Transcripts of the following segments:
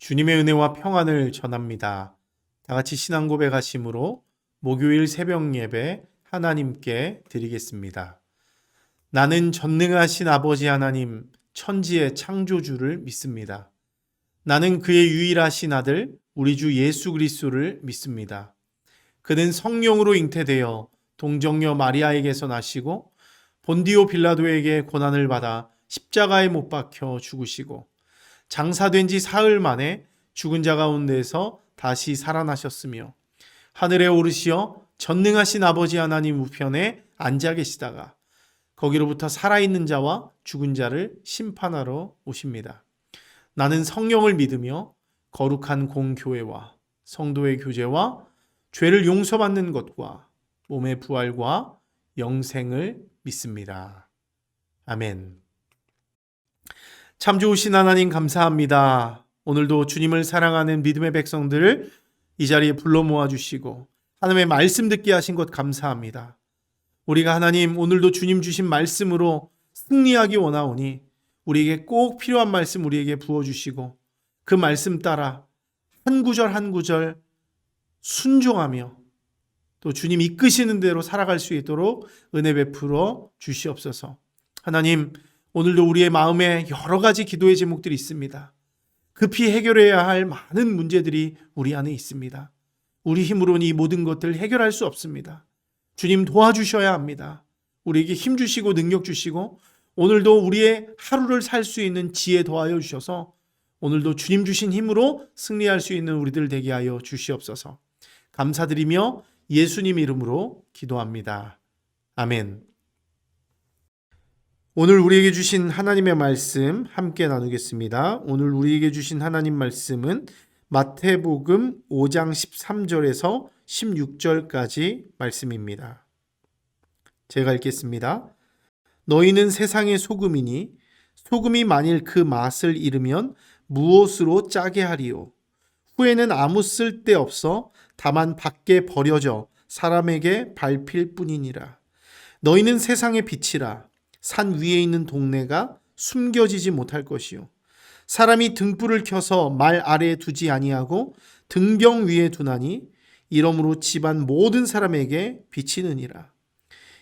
주님의 은혜와 평안을 전합니다. 다 같이 신앙 고백하심으로 목요일 새벽 예배 하나님께 드리겠습니다. 나는 전능하신 아버지 하나님, 천지의 창조주를 믿습니다. 나는 그의 유일하신 아들, 우리 주 예수 그리스도를 믿습니다. 그는 성령으로 잉태되어 동정녀 마리아에게서 나시고 본디오 빌라도에게 고난을 받아 십자가에 못 박혀 죽으시고 장사된 지 사흘 만에 죽은 자 가운데서 다시 살아나셨으며 하늘에 오르시어 전능하신 아버지 하나님 우편에 앉아 계시다가 거기로부터 살아있는 자와 죽은 자를 심판하러 오십니다. 나는 성령을 믿으며 거룩한 공교회와 성도의 교제와 죄를 용서받는 것과 몸의 부활과 영생을 믿습니다. 아멘. 참 좋으신 하나님 감사합니다. 오늘도 주님을 사랑하는 믿음의 백성들을 이 자리에 불러 모아주시고 하나님의 말씀 듣게 하신 것 감사합니다. 우리가 하나님 오늘도 주님 주신 말씀으로 승리하기 원하오니 우리에게 꼭 필요한 말씀 우리에게 부어주시고 그 말씀 따라 한 구절 한 구절 순종하며 또 주님 이끄시는 대로 살아갈 수 있도록 은혜 베풀어 주시옵소서. 하나님 오늘도 우리의 마음에 여러 가지 기도의 제목들이 있습니다. 급히 해결해야 할 많은 문제들이 우리 안에 있습니다. 우리 힘으로는 이 모든 것들을 해결할 수 없습니다. 주님 도와주셔야 합니다. 우리에게 힘 주시고 능력 주시고 오늘도 우리의 하루를 살 수 있는 지혜 더하여 주셔서 오늘도 주님 주신 힘으로 승리할 수 있는 우리들 되게 하여 주시옵소서. 감사드리며 예수님 이름으로 기도합니다. 아멘. 오늘 우리에게 주신 하나님의 말씀 함께 나누겠습니다. 오늘 우리에게 주신 하나님 말씀은 마태복음 5장 13절에서 16절까지 말씀입니다. 제가 읽겠습니다. 너희는 세상의 소금이니 소금이 만일 그 맛을 잃으면 무엇으로 짜게 하리요? 후에는 아무 쓸데 없어 다만 밖에 버려져 사람에게 밟힐 뿐이니라. 너희는 세상의 빛이라. 산 위에 있는 동네가 숨겨지지 못할 것이요 사람이 등불을 켜서 말 아래에 두지 아니하고 등병 위에 두나니 이러므로 집안 모든 사람에게 비치느니라.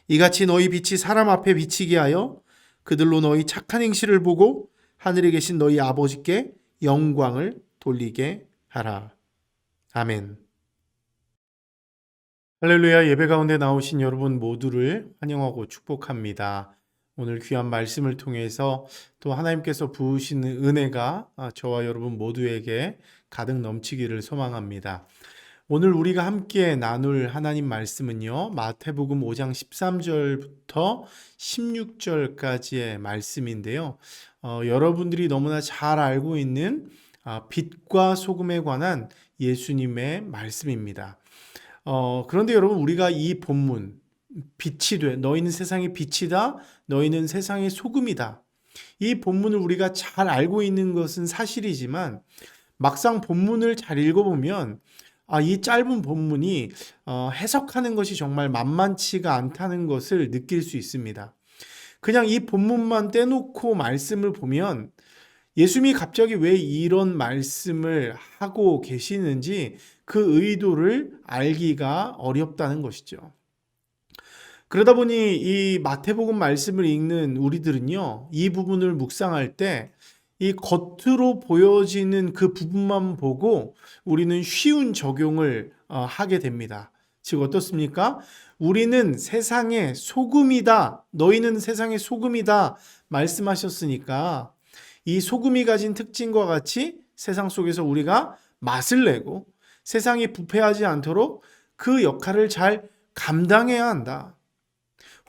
이같이 너희 빛이 사람 앞에 비치게 하여 그들로 너희 착한 행실을 보고 하늘에 계신 너희 아버지께 영광을 돌리게 하라. 아멘. 할렐루야. 예배 가운데 나오신 여러분 모두를 환영하고 축복합니다. 오늘 귀한 말씀을 통해서 또 하나님께서 부으시는 은혜가 저와 여러분 모두에게 가득 넘치기를 소망합니다. 오늘 우리가 함께 나눌 하나님 말씀은요, 마태복음 5장 13절부터 16절까지의 말씀인데요. 여러분들이 너무나 잘 알고 있는 빛과 소금에 관한 예수님의 말씀입니다. 그런데 여러분 우리가 이 본문 빛이 돼 너희는 세상의 빛이다 너희는 세상의 소금이다 이 본문을 우리가 잘 알고 있는 것은 사실이지만 막상 본문을 잘 읽어보면 이 짧은 본문이 해석하는 것이 정말 만만치가 않다는 것을 느낄 수 있습니다. 그냥 이 본문만 떼놓고 말씀을 보면 예수님이 갑자기 왜 이런 말씀을 하고 계시는지 그 의도를 알기가 어렵다는 것이죠. 그러다 보니 이 마태복음 말씀을 읽는 우리들은요, 이 부분을 묵상할 때 이 겉으로 보여지는 그 부분만 보고 우리는 쉬운 적용을 하게 됩니다. 즉 어떻습니까? 우리는 세상의 소금이다. 너희는 세상의 소금이다. 말씀하셨으니까 이 소금이 가진 특징과 같이 세상 속에서 우리가 맛을 내고 세상이 부패하지 않도록 그 역할을 잘 감당해야 한다.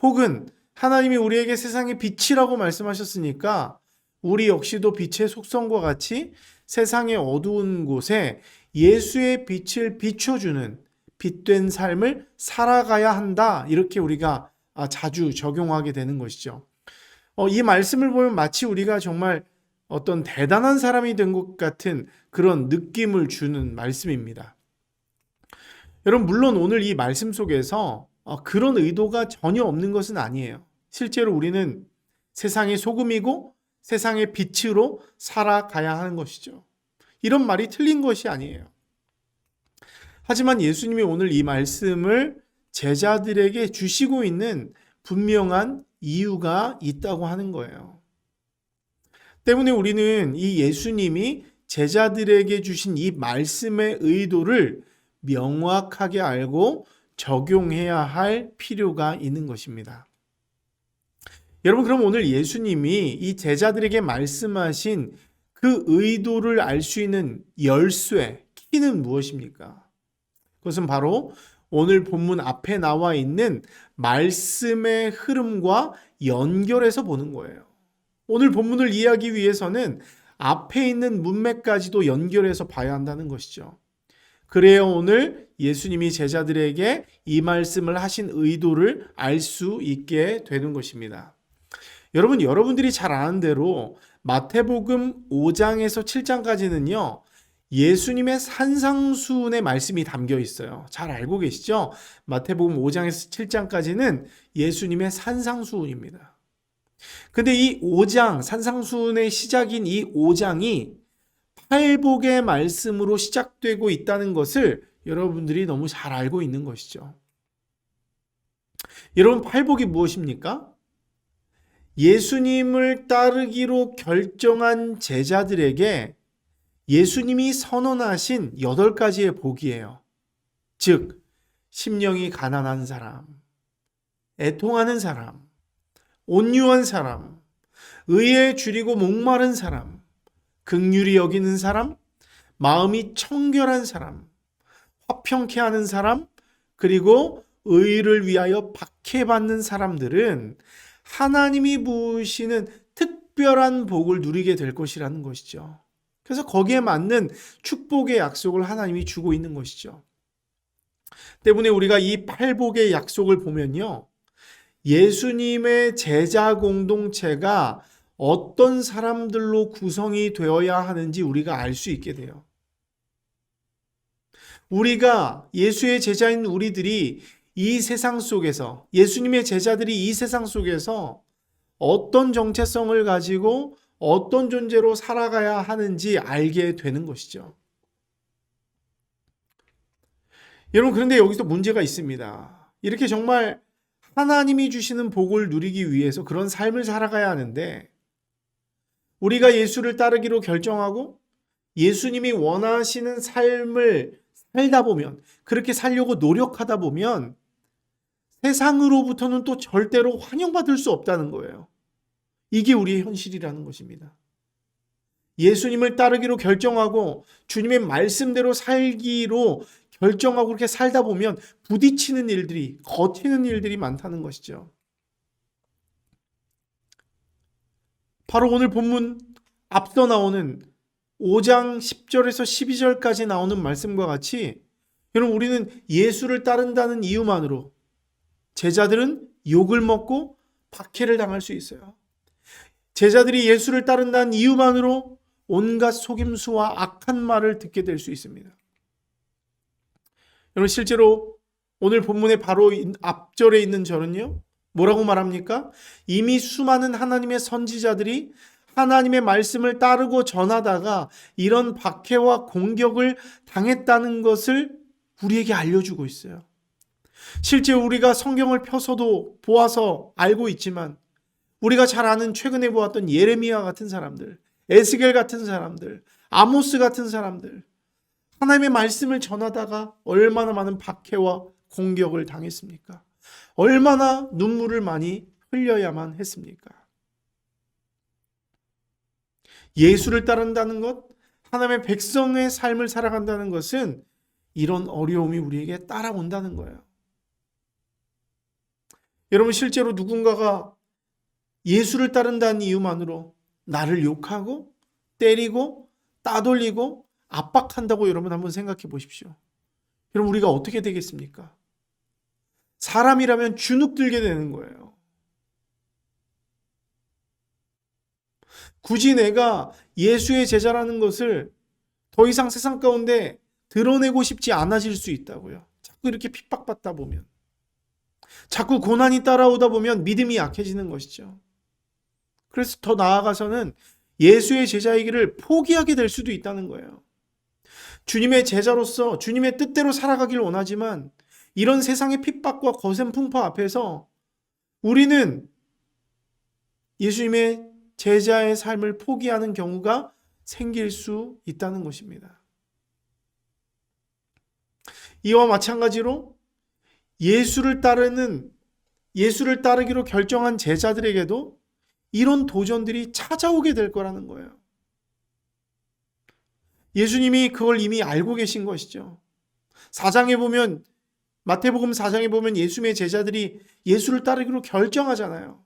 혹은 하나님이 우리에게 세상의 빛이라고 말씀하셨으니까 우리 역시도 빛의 속성과 같이 세상의 어두운 곳에 예수의 빛을 비춰주는 빛된 삶을 살아가야 한다. 이렇게 우리가 자주 적용하게 되는 것이죠. 이 말씀을 보면 마치 우리가 정말 어떤 대단한 사람이 된 것 같은 그런 느낌을 주는 말씀입니다. 여러분 물론 오늘 이 말씀 속에서 그런 의도가 전혀 없는 것은 아니에요. 실제로 우리는 세상의 소금이고 세상의 빛으로 살아가야 하는 것이죠. 이런 말이 틀린 것이 아니에요. 하지만 예수님이 오늘 이 말씀을 제자들에게 주시고 있는 분명한 이유가 있다고 하는 거예요. 때문에 우리는 이 예수님이 제자들에게 주신 이 말씀의 의도를 명확하게 알고 적용해야 할 필요가 있는 것입니다. 여러분, 그럼 오늘 예수님이 이 제자들에게 말씀하신 그 의도를 알 수 있는 열쇠, 키는 무엇입니까? 그것은 바로 오늘 본문 앞에 나와 있는 말씀의 흐름과 연결해서 보는 거예요. 오늘 본문을 이해하기 위해서는 앞에 있는 문맥까지도 연결해서 봐야 한다는 것이죠. 그래야 오늘 예수님이 제자들에게 이 말씀을 하신 의도를 알 수 있게 되는 것입니다. 여러분들이 잘 아는 대로 마태복음 5장에서 7장까지는요, 예수님의 산상수훈의 말씀이 담겨 있어요. 잘 알고 계시죠? 마태복음 5장에서 7장까지는 예수님의 산상수훈입니다. 근데 이 5장, 산상수훈의 시작인 이 5장이 팔복의 말씀으로 시작되고 있다는 것을 여러분들이 너무 잘 알고 있는 것이죠. 여러분, 팔복이 무엇입니까? 예수님을 따르기로 결정한 제자들에게 예수님이 선언하신 8가지의 복이에요. 즉, 심령이 가난한 사람, 애통하는 사람, 온유한 사람, 의에 줄이고 목마른 사람, 긍휼히 여기는 사람, 마음이 청결한 사람, 화평케 하는 사람, 그리고 의를 위하여 박해받는 사람들은 하나님이 부으시는 특별한 복을 누리게 될 것이라는 것이죠. 그래서 거기에 맞는 축복의 약속을 하나님이 주고 있는 것이죠. 때문에 우리가 이 팔복의 약속을 보면요, 예수님의 제자 공동체가 어떤 사람들로 구성이 되어야 하는지 우리가 알 수 있게 돼요. 우리가 예수의 제자인 우리들이 이 세상 속에서, 예수님의 제자들이 이 세상 속에서 어떤 정체성을 가지고 어떤 존재로 살아가야 하는지 알게 되는 것이죠. 여러분, 그런데 여기서 문제가 있습니다. 이렇게 정말 하나님이 주시는 복을 누리기 위해서 그런 삶을 살아가야 하는데, 우리가 예수를 따르기로 결정하고 예수님이 원하시는 삶을 살다 보면, 그렇게 살려고 노력하다 보면 세상으로부터는 또 절대로 환영받을 수 없다는 거예요. 이게 우리의 현실이라는 것입니다. 예수님을 따르기로 결정하고 주님의 말씀대로 살기로 결정하고 그렇게 살다 보면 부딪히는 일들이, 거치는 일들이 많다는 것이죠. 바로 오늘 본문 앞서 나오는 5장 10절에서 12절까지 나오는 말씀과 같이, 여러분, 우리는 예수를 따른다는 이유만으로 제자들은 욕을 먹고 박해를 당할 수 있어요. 제자들이 예수를 따른다는 이유만으로 온갖 속임수와 악한 말을 듣게 될 수 있습니다. 여러분, 실제로 오늘 본문의 바로 앞절에 있는 절은요, 뭐라고 말합니까? 이미 수많은 하나님의 선지자들이 하나님의 말씀을 따르고 전하다가 이런 박해와 공격을 당했다는 것을 우리에게 알려주고 있어요. 실제 우리가 성경을 펴서도 보아서 알고 있지만, 우리가 잘 아는 최근에 보았던 예레미야 같은 사람들, 에스겔 같은 사람들, 아모스 같은 사람들, 하나님의 말씀을 전하다가 얼마나 많은 박해와 공격을 당했습니까? 얼마나 눈물을 많이 흘려야만 했습니까? 예수를 따른다는 것, 하나님의 백성의 삶을 살아간다는 것은 이런 어려움이 우리에게 따라온다는 거예요. 여러분, 실제로 누군가가 예수를 따른다는 이유만으로 나를 욕하고 때리고 따돌리고 압박한다고 여러분 한번 생각해 보십시오. 여러분, 우리가 어떻게 되겠습니까? 사람이라면 주눅들게 되는 거예요. 굳이 내가 예수의 제자라는 것을 더 이상 세상 가운데 드러내고 싶지 않아질 수 있다고요. 자꾸 이렇게 핍박받다 보면, 자꾸 고난이 따라오다 보면 믿음이 약해지는 것이죠. 그래서 더 나아가서는 예수의 제자이기를 포기하게 될 수도 있다는 거예요. 주님의 제자로서 주님의 뜻대로 살아가길 원하지만 이런 세상의 핍박과 거센 풍파 앞에서 우리는 예수님의 제자의 삶을 포기하는 경우가 생길 수 있다는 것입니다. 이와 마찬가지로 예수를 따르기로 결정한 제자들에게도 이런 도전들이 찾아오게 될 거라는 거예요. 예수님이 그걸 이미 알고 계신 것이죠. 마태복음 4장에 보면 예수님의 제자들이 예수를 따르기로 결정하잖아요.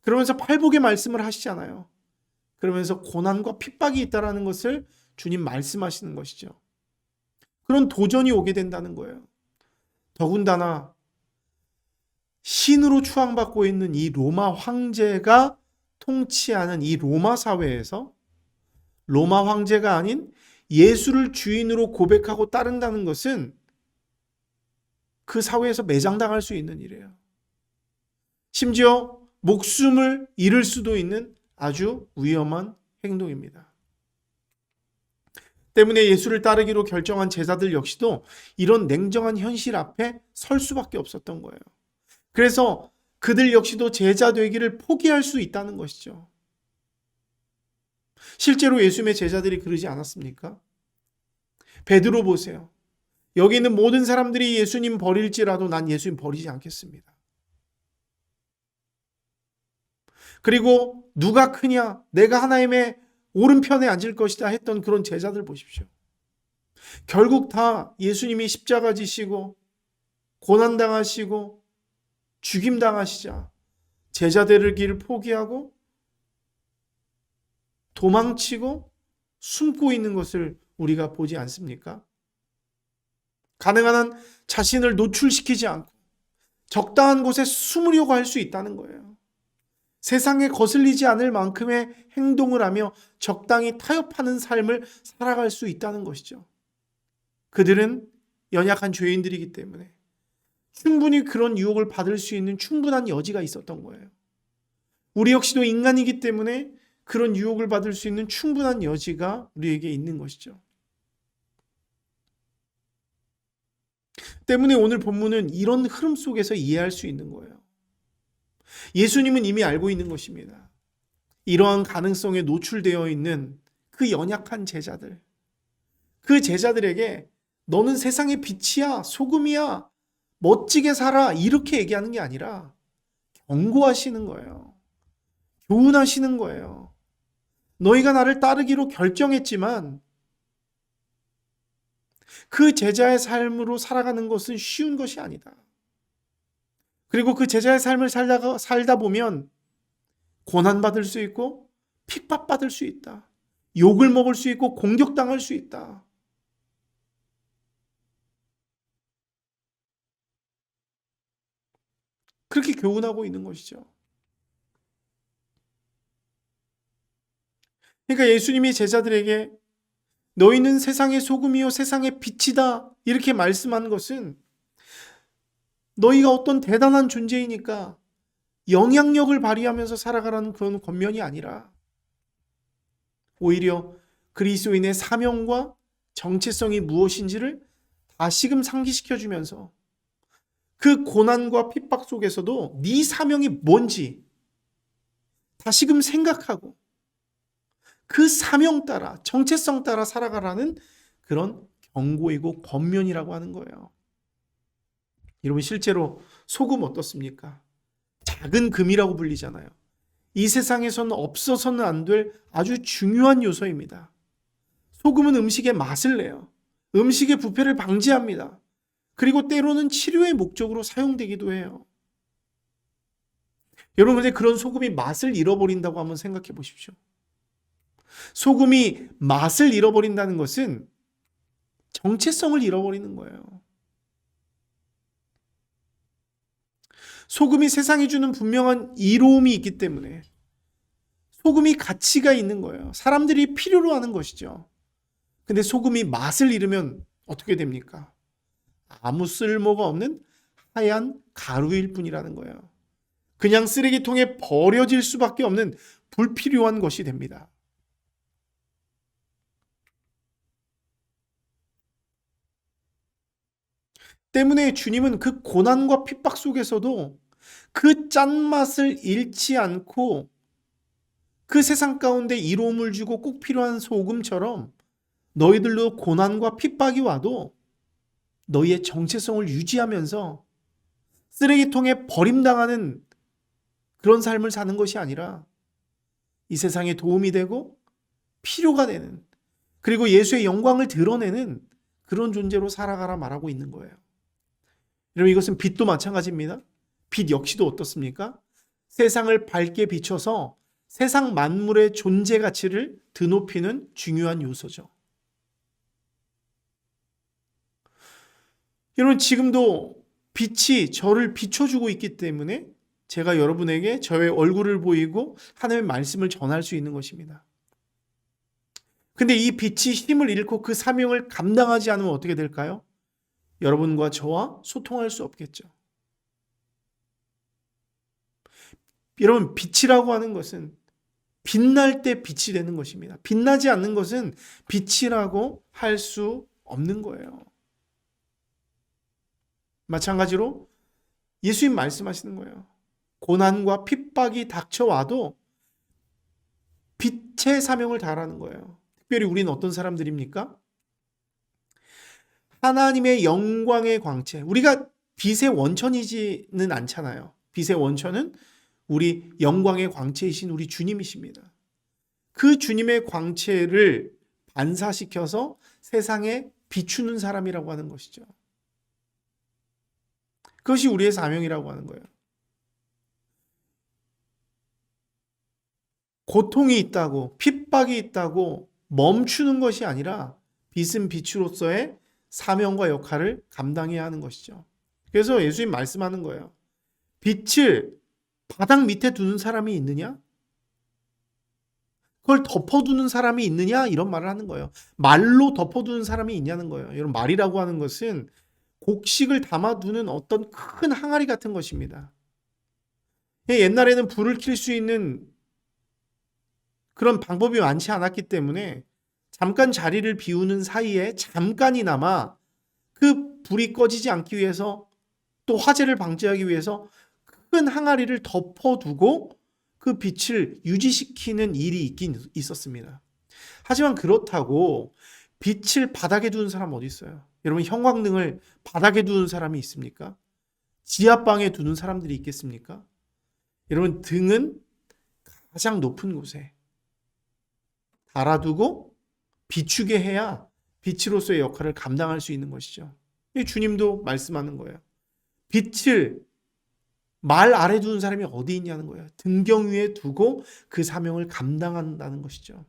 그러면서 팔복의 말씀을 하시잖아요. 그러면서 고난과 핍박이 있다는 것을 주님 말씀하시는 것이죠. 그런 도전이 오게 된다는 거예요. 더군다나 신으로 추앙받고 있는 이 로마 황제가 통치하는 이 로마 사회에서 로마 황제가 아닌 예수를 주인으로 고백하고 따른다는 것은 그 사회에서 매장당할 수 있는 일이에요. 심지어 목숨을 잃을 수도 있는 아주 위험한 행동입니다. 때문에 예수를 따르기로 결정한 제자들 역시도 이런 냉정한 현실 앞에 설 수밖에 없었던 거예요. 그래서 그들 역시도 제자 되기를 포기할 수 있다는 것이죠. 실제로 예수님의 제자들이 그러지 않았습니까? 베드로 보세요. 여기 있는 모든 사람들이 예수님 버릴지라도 난 예수님 버리지 않겠습니다. 그리고 누가 크냐? 내가 하나님의 오른편에 앉을 것이다 했던 그런 제자들 보십시오. 결국 다 예수님이 십자가 지시고 고난당하시고 죽임당하시자 제자들의 길을 포기하고 도망치고 숨고 있는 것을 우리가 보지 않습니까? 가능한 한 자신을 노출시키지 않고 적당한 곳에 숨으려고 할 수 있다는 거예요. 세상에 거슬리지 않을 만큼의 행동을 하며 적당히 타협하는 삶을 살아갈 수 있다는 것이죠. 그들은 연약한 죄인들이기 때문에 충분히 그런 유혹을 받을 수 있는 충분한 여지가 있었던 거예요. 우리 역시도 인간이기 때문에 그런 유혹을 받을 수 있는 충분한 여지가 우리에게 있는 것이죠. 때문에 오늘 본문은 이런 흐름 속에서 이해할 수 있는 거예요. 예수님은 이미 알고 있는 것입니다. 이러한 가능성에 노출되어 있는 그 연약한 제자들, 그 제자들에게 너는 세상의 빛이야, 소금이야, 멋지게 살아 이렇게 얘기하는 게 아니라 경고하시는 거예요. 교훈하시는 거예요. 너희가 나를 따르기로 결정했지만 그 제자의 삶으로 살아가는 것은 쉬운 것이 아니다. 그리고 그 제자의 삶을 살다 보면 고난받을 수 있고 핍박받을 수 있다. 욕을 먹을 수 있고 공격당할 수 있다. 그렇게 교훈하고 있는 것이죠. 그러니까 예수님이 제자들에게 너희는 세상의 소금이요 세상의 빛이다 이렇게 말씀하는 것은 너희가 어떤 대단한 존재이니까 영향력을 발휘하면서 살아가라는 그런 권면이 아니라 오히려 그리스도인의 사명과 정체성이 무엇인지를 다시금 상기시켜주면서 그 고난과 핍박 속에서도 네 사명이 뭔지 다시금 생각하고 그 사명 따라 정체성 따라 살아가라는 그런 경고이고 권면이라고 하는 거예요. 여러분 실제로 소금 어떻습니까? 작은 금이라고 불리잖아요. 이 세상에서는 없어서는 안 될 아주 중요한 요소입니다. 소금은 음식의 맛을 내요. 음식의 부패를 방지합니다. 그리고 때로는 치료의 목적으로 사용되기도 해요. 여러분 근데 그런 소금이 맛을 잃어버린다고 한번 생각해 보십시오. 소금이 맛을 잃어버린다는 것은 정체성을 잃어버리는 거예요. 소금이 세상에 주는 분명한 이로움이 있기 때문에 소금이 가치가 있는 거예요. 사람들이 필요로 하는 것이죠. 근데 소금이 맛을 잃으면 어떻게 됩니까? 아무 쓸모가 없는 하얀 가루일 뿐이라는 거예요. 그냥 쓰레기통에 버려질 수밖에 없는 불필요한 것이 됩니다. 때문에 주님은 그 고난과 핍박 속에서도 그 짠맛을 잃지 않고 그 세상 가운데 이로움을 주고 꼭 필요한 소금처럼 너희들도 고난과 핍박이 와도 너희의 정체성을 유지하면서 쓰레기통에 버림당하는 그런 삶을 사는 것이 아니라 이 세상에 도움이 되고 필요가 되는, 그리고 예수의 영광을 드러내는 그런 존재로 살아가라 말하고 있는 거예요. 여러분, 이것은 빛도 마찬가지입니다. 빛 역시도 어떻습니까? 세상을 밝게 비춰서 세상 만물의 존재 가치를 드높이는 중요한 요소죠. 여러분, 지금도 빛이 저를 비춰주고 있기 때문에 제가 여러분에게 저의 얼굴을 보이고 하나님의 말씀을 전할 수 있는 것입니다. 근데 이 빛이 힘을 잃고 그 사명을 감당하지 않으면 어떻게 될까요? 여러분과 저와 소통할 수 없겠죠. 여러분, 빛이라고 하는 것은 빛날 때 빛이 되는 것입니다. 빛나지 않는 것은 빛이라고 할 수 없는 거예요. 마찬가지로 예수님 말씀하시는 거예요. 고난과 핍박이 닥쳐와도 빛의 사명을 다하라는 거예요. 특별히 우리는 어떤 사람들입니까? 하나님의 영광의 광채. 우리가 빛의 원천이지는 않잖아요. 빛의 원천은 우리 영광의 광채이신 우리 주님이십니다. 그 주님의 광채를 반사시켜서 세상에 비추는 사람이라고 하는 것이죠. 그것이 우리의 사명이라고 하는 거예요. 고통이 있다고, 핍박이 있다고 멈추는 것이 아니라 빛은 빛으로서의 사명과 역할을 감당해야 하는 것이죠. 그래서 예수님 말씀하는 거예요. 빛을 바닥 밑에 두는 사람이 있느냐? 그걸 덮어두는 사람이 있느냐? 이런 말을 하는 거예요. 말로 덮어두는 사람이 있냐는 거예요. 여러분, 말이라고 하는 것은 곡식을 담아두는 어떤 큰 항아리 같은 것입니다. 옛날에는 불을 켤 수 있는 그런 방법이 많지 않았기 때문에 잠깐 자리를 비우는 사이에 잠깐이나마 그 불이 꺼지지 않기 위해서, 또 화재를 방지하기 위해서 큰 항아리를 덮어두고 그 빛을 유지시키는 일이 있긴 있었습니다. 하지만 그렇다고 빛을 바닥에 두는 사람 어디 있어요? 여러분, 형광등을 바닥에 두는 사람이 있습니까? 지하방에 두는 사람들이 있겠습니까? 여러분, 등은 가장 높은 곳에 달아두고 비추게 해야 빛으로서의 역할을 감당할 수 있는 것이죠. 주님도 말씀하는 거예요. 빛을 말 아래 두는 사람이 어디 있냐는 거예요. 등경 위에 두고 그 사명을 감당한다는 것이죠.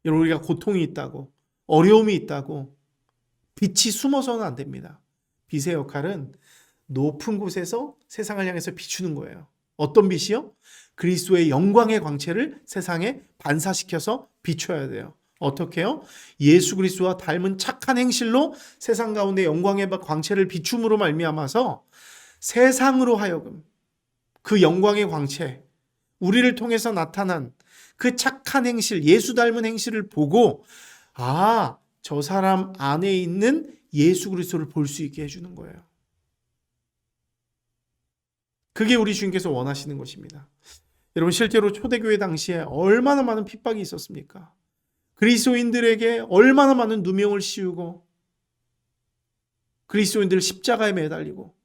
여러분, 우리가 고통이 있다고, 어려움이 있다고 빛이 숨어서는 안 됩니다. 빛의 역할은 높은 곳에서 세상을 향해서 비추는 거예요. 어떤 빛이요? 그리스도의 영광의 광채를 세상에 반사시켜서 비춰야 돼요. 어떻게요? 예수 그리스도와 닮은 착한 행실로 세상 가운데 영광의 광채를 비춤으로 말미암아서 세상으로 하여금 그 영광의 광채, 우리를 통해서 나타난 그 착한 행실, 예수 닮은 행실을 보고 아, 저 사람 안에 있는 예수 그리스도를 볼 수 있게 해주는 거예요. 그게 우리 주님께서 원하시는 것입니다. 여러분, 실제로 초대교회 당시에 얼마나 많은 핍박이 있었습니까? 그리스도인들에게 얼마나 많은 누명을 씌우고 그리스도인들을 십자가에 매달리고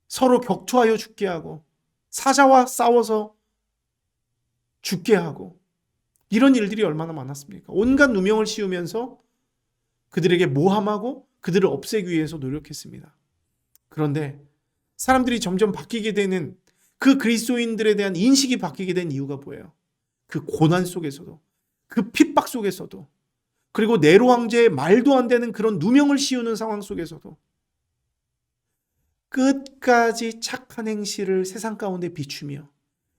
서로 격투하여 죽게 하고 사자와 싸워서 죽게 하고 이런 일들이 얼마나 많았습니까? 온갖 누명을 씌우면서 그들에게 모함하고 그들을 없애기 위해서 노력했습니다. 그런데 사람들이 점점 바뀌게 되는 그 그리스도인들에 대한 인식이 바뀌게 된 이유가 뭐예요? 그 고난 속에서도, 그 핍박 속에서도, 그리고 네로 황제의 말도 안 되는 그런 누명을 씌우는 상황 속에서도 끝까지 착한 행실을 세상 가운데 비추며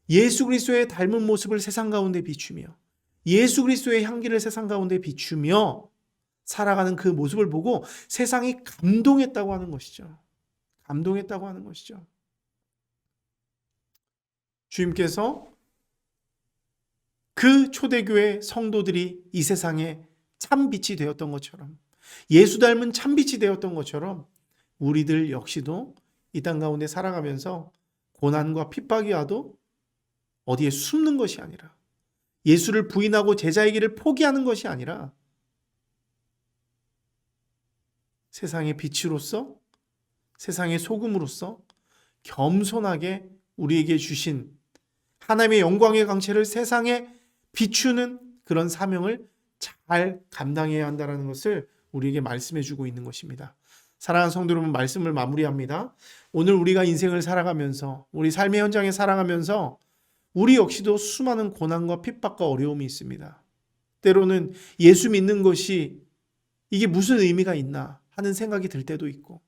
예수 그리스도의 닮은 모습을 세상 가운데 비추며 예수 그리스도의 향기를 세상 가운데 비추며 살아가는 그 모습을 보고 세상이 감동했다고 하는 것이죠. 감동했다고 하는 것이죠. 주님께서 그 초대교회 성도들이 이 세상에 참 빛이 되었던 것처럼 예수 닮은 참빛이 되었던 것처럼 우리들 역시도 이 땅 가운데 살아가면서 고난과 핍박이 와도 어디에 숨는 것이 아니라, 예수를 부인하고 제자의 길을 포기하는 것이 아니라 세상의 빛으로서, 세상의 소금으로서 겸손하게 우리에게 주신 하나님의 영광의 광채를 세상에 비추는 그런 사명을 잘 감당해야 한다는 것을 우리에게 말씀해 주고 있는 것입니다. 사랑하는 성도 여러분, 말씀을 마무리합니다. 오늘 우리가 인생을 살아가면서, 우리 삶의 현장에 살아가면서 우리 역시도 수많은 고난과 핍박과 어려움이 있습니다. 때로는 예수 믿는 것이 이게 무슨 의미가 있나 하는 생각이 들 때도 있고,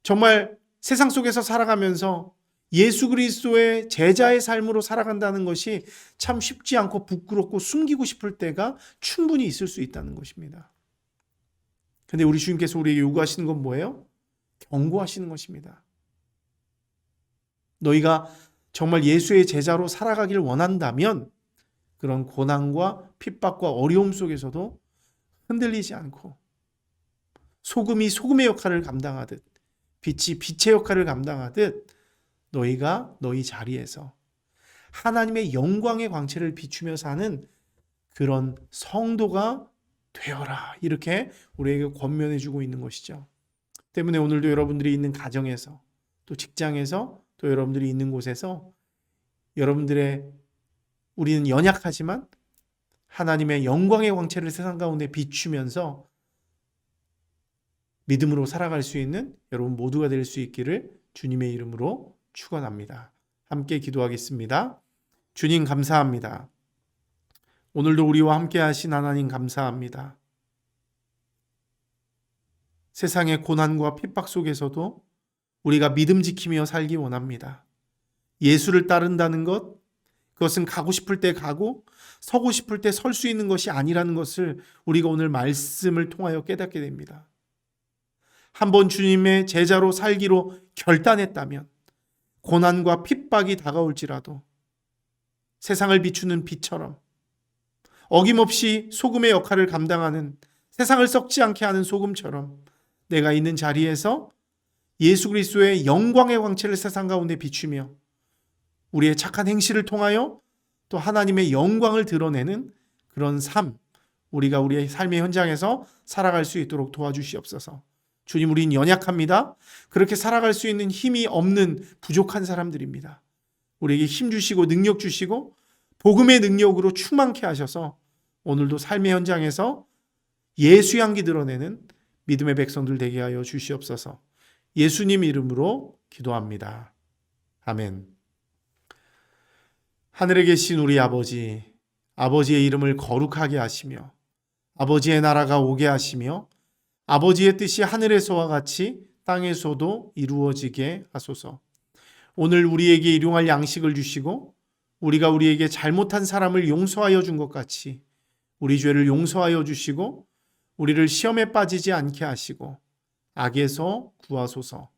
정말 세상 속에서 살아가면서 예수 그리스도의 제자의 삶으로 살아간다는 것이 참 쉽지 않고 부끄럽고 숨기고 싶을 때가 충분히 있을 수 있다는 것입니다. 근데 우리 주님께서 우리에게 요구하시는 건 뭐예요? 경고하시는 것입니다. 너희가 정말 예수의 제자로 살아가길 원한다면 그런 고난과 핍박과 어려움 속에서도 흔들리지 않고 소금이 소금의 역할을 감당하듯 빛이 빛의 역할을 감당하듯 너희가 너희 자리에서 하나님의 영광의 광채를 비추며 사는 그런 성도가 되어라, 이렇게 우리에게 권면해 주고 있는 것이죠. 때문에 오늘도 여러분들이 있는 가정에서, 또 직장에서, 또 여러분들이 있는 곳에서 우리는 연약하지만 하나님의 영광의 광채를 세상 가운데 비추면서 믿음으로 살아갈 수 있는 여러분 모두가 될 수 있기를 주님의 이름으로 축원합니다. 함께 기도하겠습니다. 주님 감사합니다. 오늘도 우리와 함께 하신 하나님 감사합니다. 세상의 고난과 핍박 속에서도 우리가 믿음 지키며 살기 원합니다. 예수를 따른다는 것, 그것은 가고 싶을 때 가고 서고 싶을 때 설 수 있는 것이 아니라는 것을 우리가 오늘 말씀을 통하여 깨닫게 됩니다. 한번 주님의 제자로 살기로 결단했다면 고난과 핍박이 다가올지라도 세상을 비추는 빛처럼 어김없이 소금의 역할을 감당하는, 세상을 썩지 않게 하는 소금처럼 내가 있는 자리에서 예수 그리스도의 영광의 광채를 세상 가운데 비추며 우리의 착한 행실을 통하여 또 하나님의 영광을 드러내는 그런 삶, 우리가 우리의 삶의 현장에서 살아갈 수 있도록 도와주시옵소서. 주님, 우린 연약합니다. 그렇게 살아갈 수 있는 힘이 없는 부족한 사람들입니다. 우리에게 힘 주시고 능력 주시고 복음의 능력으로 충만케 하셔서 오늘도 삶의 현장에서 예수 향기 드러내는 믿음의 백성들 되게 하여 주시옵소서. 예수님 이름으로 기도합니다. 아멘. 하늘에 계신 우리 아버지, 아버지의 이름을 거룩하게 하시며 아버지의 나라가 오게 하시며 아버지의 뜻이 하늘에서와 같이 땅에서도 이루어지게 하소서. 오늘 우리에게 일용할 양식을 주시고 우리가 우리에게 잘못한 사람을 용서하여 준 것 같이 우리 죄를 용서하여 주시고 우리를 시험에 빠지지 않게 하시고 악에서 구하소서.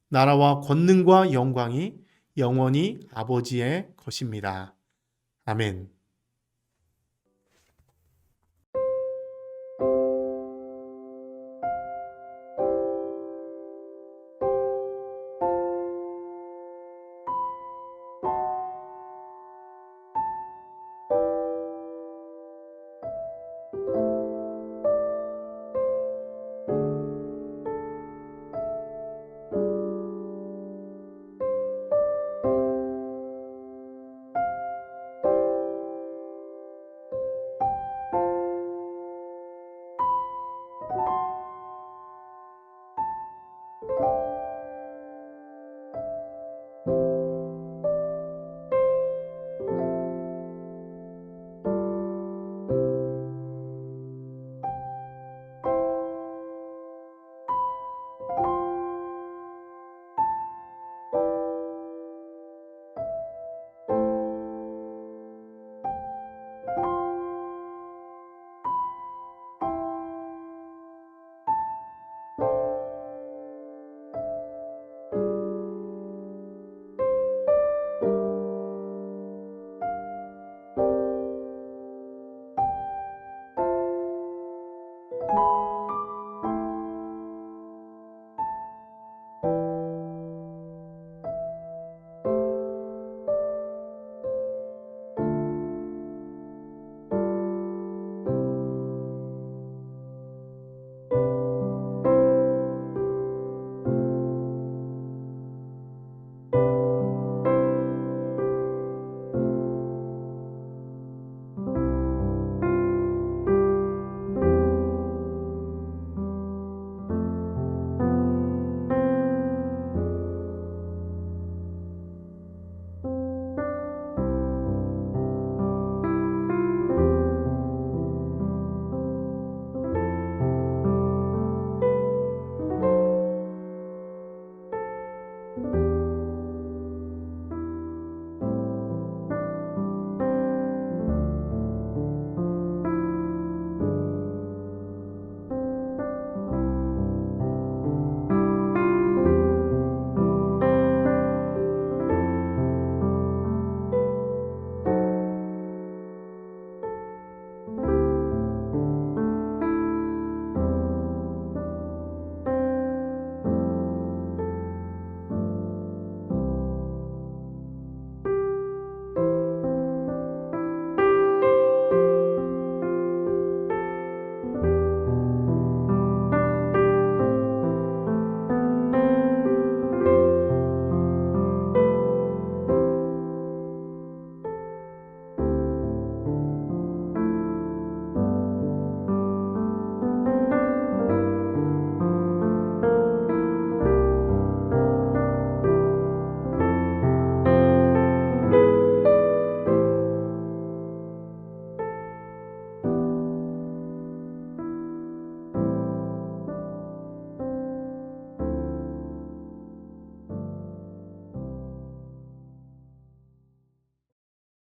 나라와 권능과 영광이 영원히 아버지의 것입니다. 아멘.